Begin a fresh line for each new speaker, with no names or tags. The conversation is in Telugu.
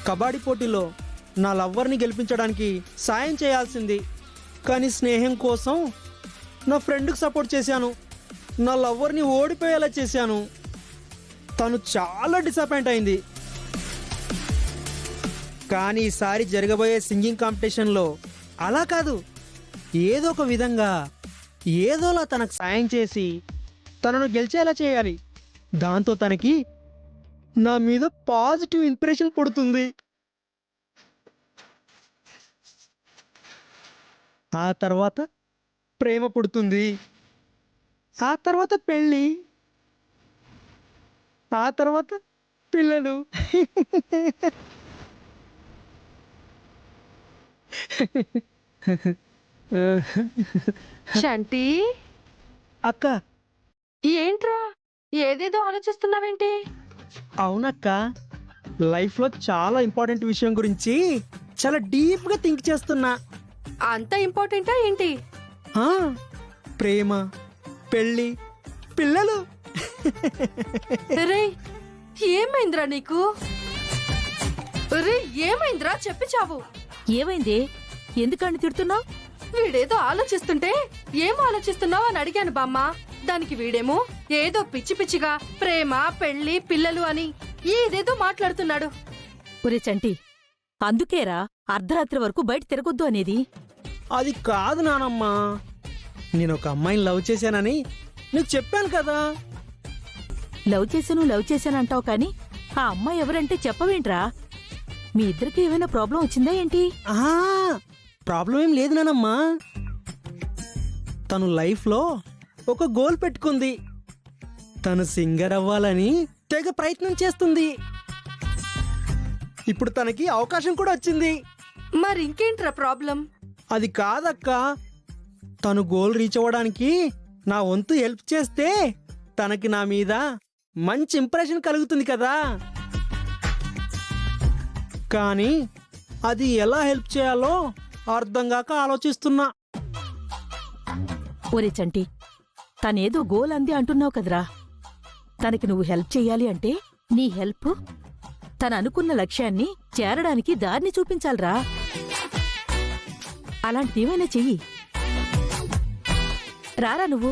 కబడ్డీ పోటీలో నా లవ్వర్ని గెలిపించడానికి సాయం చేయాల్సింది. కానీ స్నేహం కోసం నా ఫ్రెండ్కి సపోర్ట్ చేశాను. నా లవ్వర్ని ఓడిపోయేలా చేశాను. తను చాలా డిసప్పాయింట్ అయింది. కానీ ఈసారి జరగబోయే సింగింగ్ కాంపిటీషన్లో అలా కాదు, ఏదో ఒక విధంగా ఏదోలా తనకు సాయం చేసి తనను గెలిచేలా చేయాలి. దాంతో తనకి నా మీద పాజిటివ్ ఇంప్రెషన్ పడుతుంది. ఆ తర్వాత ప్రేమ పుడుతుంది. ఆ తర్వాత పెళ్ళి. ఆ తర్వాత పిల్లలు.
చంటి,
అక్క.
ఏంట్రా ఏదేదో ఆలోచిస్తున్నావేంటి?
అవునక్క, లైఫ్లో చాలా ఇంపార్టెంట్ విషయం గురించి చాలా డీప్గా థింక్ చేస్తున్నా.
అంత ఇంపార్టెంటా ఏంటి?
ఆ, ప్రేమ, పెళ్ళి, పిల్లలు.
రే, ఏమైందిరా నీకు? రే, ఏమైందిరా చెప్పి చావు.
ఏమైంది? ఎందుకని తిడుతున్నావు?
వీడేదో ఆలోచిస్తుంటే ఏం ఆలోచిస్తున్నావు అని అడిగాను బామ్మ. దానికి వీడేమో ఏదో పిచ్చి పిచ్చిగా ప్రేమ, పెళ్లి, పిల్లలు అని ఏదేదో మాట్లాడుతున్నాడు.
ఒరే చంటి, అందుకేరా అర్ధరాత్రి వరకు బయట తిరగొద్దు అనేది.
అది కాదు నానమ్మా, నేను ఒక అమ్మాయిని లవ్ చేశానని నీకు చెప్పాను కదా.
లవ్ చేశానంటావు కాని ఆ అమ్మాయి ఎవరంటే చెప్పవేంట్రా? మీ ఇద్దరికి ఏమైనా ప్రాబ్లం వచ్చిందా ఏంటి?
ఆహా, ప్రాబ్లం ఏం లేదు నానమ్మా. తను లైఫ్లో ఒక గోల్ పెట్టుకుంది. తను సింగర్ అవ్వాలని తెగ ప్రయత్నం చేస్తుంది. ఇప్పుడు తనకి అవకాశం కూడా వచ్చింది.
మరి ఇంకేంట్రా ప్రాబ్లం?
అది కాదక్క, తను గోల్ రీచ్ అవ్వడానికి నా వంతు హెల్ప్ చేస్తే తనకి నా మీద మంచి ఇంప్రెషన్ కలుగుతుంది కదా. కానీ అది ఎలా హెల్ప్ చేయాలో అర్థం కాక ఆలోచిస్తున్నా.
ఒరే చంటి, తనేదో గోల్ అంది అంటున్నావు కదరా. తనకి నువ్వు హెల్ప్ చెయ్యాలి అంటే నీ హెల్ప్ తను అనుకున్న లక్ష్యాన్ని చేరడానికి దారిని చూపించాలిరా. అలాంటిదేమైనా చెయ్యి. రారా నువ్వు.